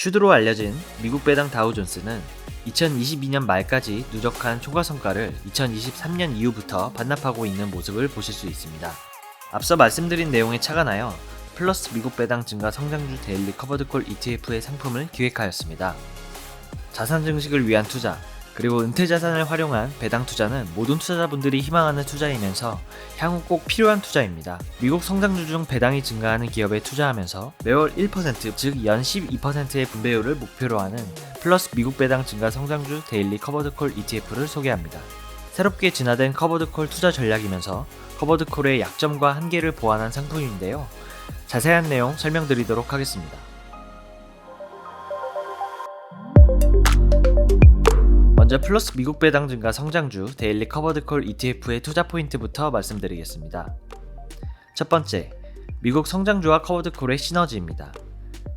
슈드로 알려진 미국 배당 다우존스는 2022년 말까지 누적한 초과 성과를 2023년 이후부터 반납하고 있는 모습을 보실 수 있습니다. 앞서 말씀드린 내용에 착안하여 플러스 미국 배당 증가 성장주 데일리 커버드콜 ETF의 상품을 기획하였습니다. 자산 증식을 위한 투자, 그리고 은퇴 자산을 활용한 배당 투자는 모든 투자자분들이 희망하는 투자이면서 향후 꼭 필요한 투자입니다. 미국 성장주 중 배당이 증가하는 기업에 투자하면서 매월 1%, 즉 연 12%의 분배율을 목표로 하는 플러스 미국 배당 증가 성장주 데일리 커버드콜 ETF를 소개합니다. 새롭게 진화된 커버드콜 투자 전략이면서 커버드콜의 약점과 한계를 보완한 상품인데요. 자세한 내용 설명드리도록 하겠습니다. 먼저 플러스 미국 배당 증가 성장주 데일리 커버드콜 ETF의 투자 포인트부터 말씀드리겠습니다. 첫 번째, 미국 성장주와 커버드콜의 시너지입니다.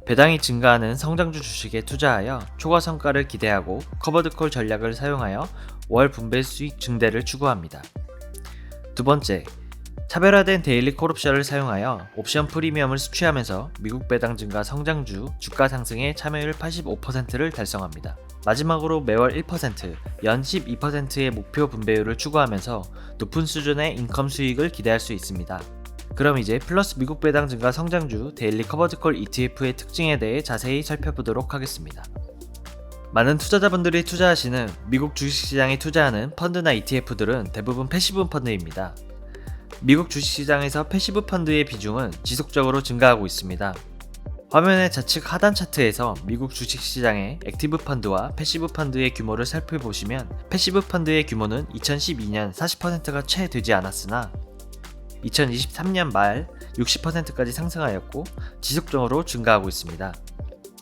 배당이 증가하는 성장주 주식에 투자하여 초과 성과를 기대하고 커버드콜 전략을 사용하여 월 분배 수익 증대를 추구합니다. 두 번째, 차별화된 데일리 콜옵션을 사용하여 옵션 프리미엄을 수취하면서 미국 배당 증가 성장주 주가 상승의 참여율 85%를 달성합니다. 마지막으로 매월 1%, 연 12%의 목표 분배율을 추구하면서 높은 수준의 인컴 수익을 기대할 수 있습니다. 그럼 이제 플러스 미국 배당 증가 성장주 데일리 커버드콜 ETF의 특징에 대해 자세히 살펴보도록 하겠습니다. 많은 투자자분들이 투자하시는 미국 주식시장에 투자하는 펀드나 ETF들은 대부분 패시브 펀드입니다. 미국 주식시장에서 패시브 펀드의 비중은 지속적으로 증가하고 있습니다. 화면의 좌측 하단 차트에서 미국 주식시장의 액티브 펀드와 패시브 펀드의 규모를 살펴보시면 패시브 펀드의 규모는 2012년 40%가 채 되지 않았으나 2023년 말 60%까지 상승하였고 지속적으로 증가하고 있습니다.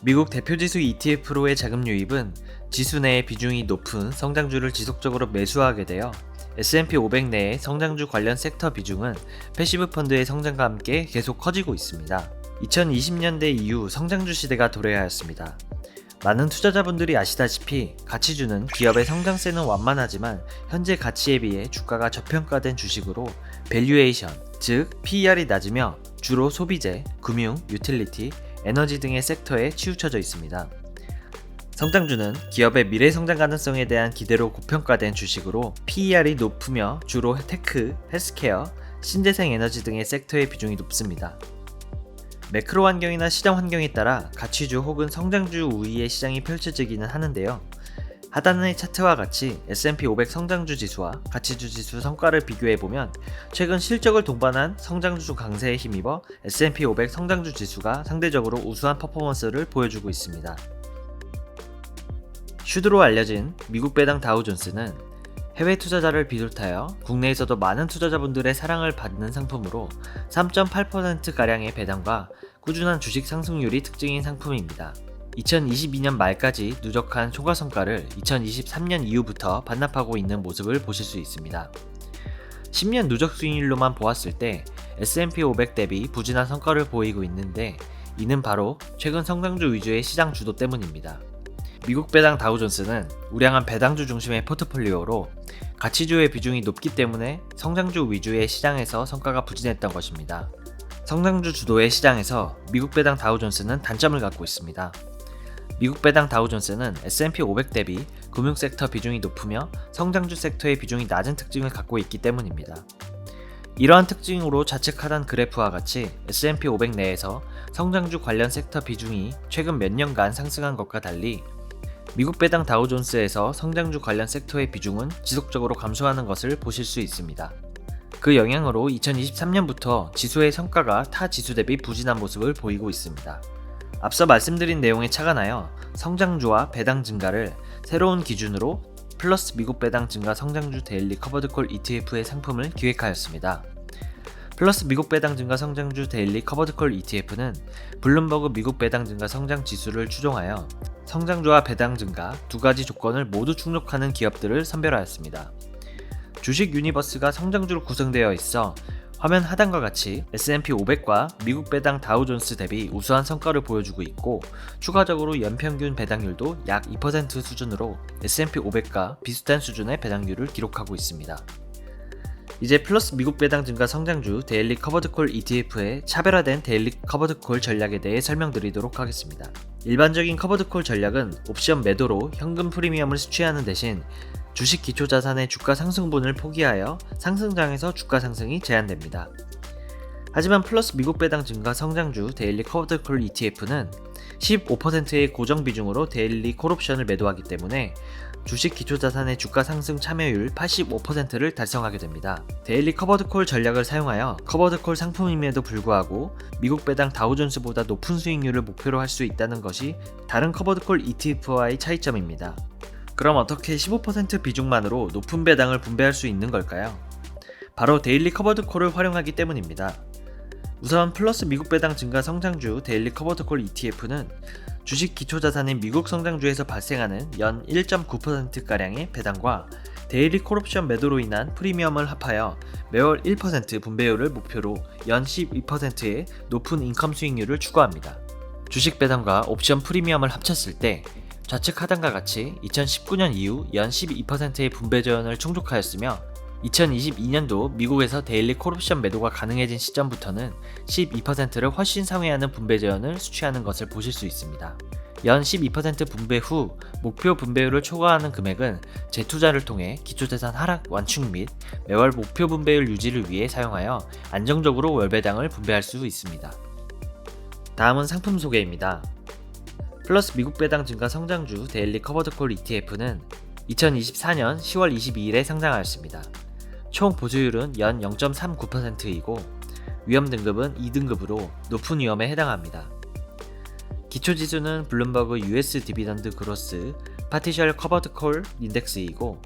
미국 대표지수 ETF로의 자금 유입은 지수 내의 비중이 높은 성장주를 지속적으로 매수하게 되어 S&P 500 내의 성장주 관련 섹터 비중은 패시브 펀드의 성장과 함께 계속 커지고 있습니다. 2020년대 이후 성장주 시대가 도래하였습니다. 많은 투자자분들이 아시다시피 가치주는 기업의 성장세는 완만하지만 현재 가치에 비해 주가가 저평가된 주식으로 밸류에이션, 즉 PER이 낮으며 주로 소비재, 금융, 유틸리티, 에너지 등의 섹터에 치우쳐져 있습니다. 성장주는 기업의 미래 성장 가능성에 대한 기대로 고평가된 주식으로 PER이 높으며 주로 테크, 헬스케어, 신재생 에너지 등의 섹터의 비중이 높습니다. 매크로 환경이나 시장 환경에 따라 가치주 혹은 성장주 우위의 시장이 펼쳐지기는 하는데요. 하단의 차트와 같이 S&P 500 성장주 지수와 가치주 지수 성과를 비교해보면 최근 실적을 동반한 성장주 강세에 힘입어 S&P 500 성장주 지수가 상대적으로 우수한 퍼포먼스를 보여주고 있습니다. 슈드로 알려진 미국 배당 다우존스는 해외 투자자를 비롯하여 국내에서도 많은 투자자분들의 사랑을 받는 상품으로 3.8%가량의 배당과 꾸준한 주식 상승률이 특징인 상품입니다. 2022년 말까지 누적한 초과 성과를 2023년 이후부터 반납하고 있는 모습을 보실 수 있습니다. 10년 누적 수익률로만 보았을 때 S&P 500 대비 부진한 성과를 보이고 있는데 이는 바로 최근 성장주 위주의 시장 주도 때문입니다. 미국 배당 다우존스는 우량한 배당주 중심의 포트폴리오로 가치주의 비중이 높기 때문에 성장주 위주의 시장에서 성과가 부진했던 것입니다. 성장주 주도의 시장에서 미국 배당 다우존스는 단점을 갖고 있습니다. 미국 배당 다우존스는 S&P 500 대비 금융 섹터 비중이 높으며 성장주 섹터의 비중이 낮은 특징을 갖고 있기 때문입니다. 이러한 특징으로 좌측 하단 그래프와 같이 S&P 500 내에서 성장주 관련 섹터 비중이 최근 몇 년간 상승한 것과 달리 미국 배당 다우존스에서 성장주 관련 섹터의 비중은 지속적으로 감소하는 것을 보실 수 있습니다. 그 영향으로 2023년부터 지수의 성과가 타 지수 대비 부진한 모습을 보이고 있습니다. 앞서 말씀드린 내용에 착안하여 성장주와 배당 증가를 새로운 기준으로 플러스 미국 배당 증가 성장주 데일리 커버드콜 ETF의 상품을 기획하였습니다. 플러스 미국 배당 증가 성장주 데일리 커버드콜 ETF는 블룸버그 미국 배당 증가 성장 지수를 추종하여 성장주와 배당 증가 두 가지 조건을 모두 충족하는 기업들을 선별하였습니다. 주식 유니버스가 성장주로 구성되어 있어 화면 하단과 같이 S&P 500과 미국 배당 다우존스 대비 우수한 성과를 보여주고 있고 추가적으로 연평균 배당률도 약 2% 수준으로 S&P 500과 비슷한 수준의 배당률을 기록하고 있습니다. 이제 플러스 미국 배당 증가 성장주 데일리 커버드콜 ETF의 차별화된 데일리 커버드콜 전략에 대해 설명드리도록 하겠습니다. 일반적인 커버드콜 전략은 옵션 매도로 현금 프리미엄을 수취하는 대신 주식 기초자산의 주가 상승분을 포기하여 상승장에서 주가 상승이 제한됩니다. 하지만 플러스 미국 배당 증가 성장주 데일리 커버드콜 ETF는 15%의 고정 비중으로 데일리 콜옵션을 매도하기 때문에 주식 기초자산의 주가 상승 참여율 85%를 달성하게 됩니다. 데일리 커버드콜 전략을 사용하여 커버드콜 상품임에도 불구하고 미국 배당 다우존스보다 높은 수익률을 목표로 할 수 있다는 것이 다른 커버드콜 ETF와의 차이점입니다. 그럼 어떻게 15% 비중만으로 높은 배당을 분배할 수 있는 걸까요? 바로 데일리 커버드콜을 활용하기 때문입니다. 우선 플러스 미국 배당 증가 성장주 데일리 커버드콜 ETF는 주식 기초자산인 미국 성장주에서 발생하는 연 1.9%가량의 배당과 데일리 콜옵션 매도로 인한 프리미엄을 합하여 매월 1% 분배율을 목표로 연 12%의 높은 인컴 수익률을 추구합니다. 주식 배당과 옵션 프리미엄을 합쳤을 때 좌측 하단과 같이 2019년 이후 연 12%의 분배 저연을 충족하였으며 2022년도 미국에서 데일리 콜옵션 매도가 가능해진 시점부터는 12%를 훨씬 상회하는 분배 저연을 수취하는 것을 보실 수 있습니다. 연 12% 분배 후 목표 분배율을 초과하는 금액은 재투자를 통해 기초자산 하락 완축 및 매월 목표 분배율 유지를 위해 사용하여 안정적으로 월배당을 분배할 수 있습니다. 다음은 상품 소개입니다. 플러스 미국 배당 증가 성장주 데일리 커버드콜 ETF는 2024년 10월 22일에 상장하였습니다. 총 보수율은 연 0.39%이고 위험 등급은 2등급으로 높은 위험에 해당합니다. 기초지수는 블룸버그 US 디비던드 그로스 파티셜 커버드콜 인덱스이고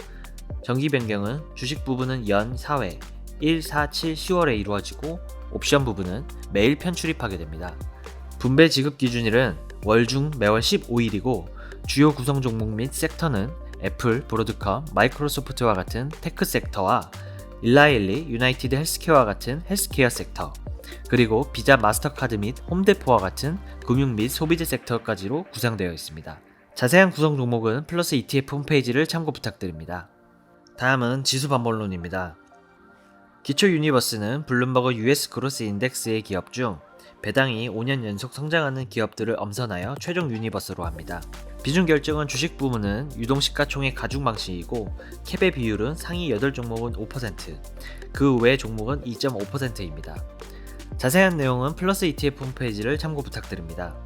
정기 변경은 주식 부분은 연 4회 1, 4, 7, 10월에 이루어지고 옵션 부분은 매일 편출입하게 됩니다. 분배 지급 기준일은 월중 매월 15일이고 주요 구성 종목 및 섹터는 애플, 브로드컴, 마이크로소프트와 같은 테크 섹터와 일라일리, 유나이티드 헬스케어와 같은 헬스케어 섹터, 그리고 비자 마스터카드 및 홈데포와 같은 금융 및 소비재 섹터까지로 구성되어 있습니다. 자세한 구성 종목은 플러스 ETF 홈페이지를 참고 부탁드립니다. 다음은 지수 반복론입니다. 기초 유니버스는 블룸버그 US 그로스 인덱스의 기업 중 배당이 5년 연속 성장하는 기업들을 엄선하여 최종 유니버스로 합니다. 비중 결정은 주식 부문은 유동시가총액 가중 방식이고 캡의 비율은 상위 8종목은 5%, 그 외 종목은 2.5%입니다. 자세한 내용은 플러스 ETF 홈페이지를 참고 부탁드립니다.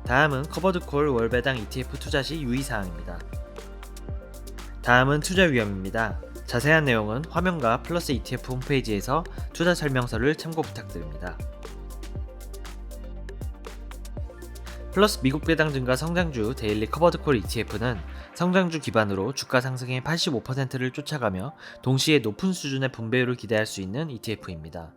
다음은 커버드콜 월배당 ETF 투자 시 유의사항입니다. 다음은 투자 위험입니다. 자세한 내용은 화면과 플러스 ETF 홈페이지에서 투자 설명서를 참고 부탁드립니다. 플러스 미국 배당 증가 성장주 데일리 커버드콜 ETF는 성장주 기반으로 주가 상승의 85%를 쫓아가며 동시에 높은 수준의 분배율을 기대할 수 있는 ETF입니다.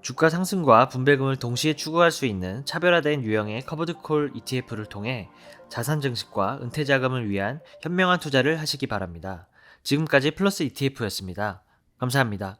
주가 상승과 분배금을 동시에 추구할 수 있는 차별화된 유형의 커버드콜 ETF를 통해 자산 증식과 은퇴 자금을 위한 현명한 투자를 하시기 바랍니다. 지금까지 플러스 ETF였습니다. 감사합니다.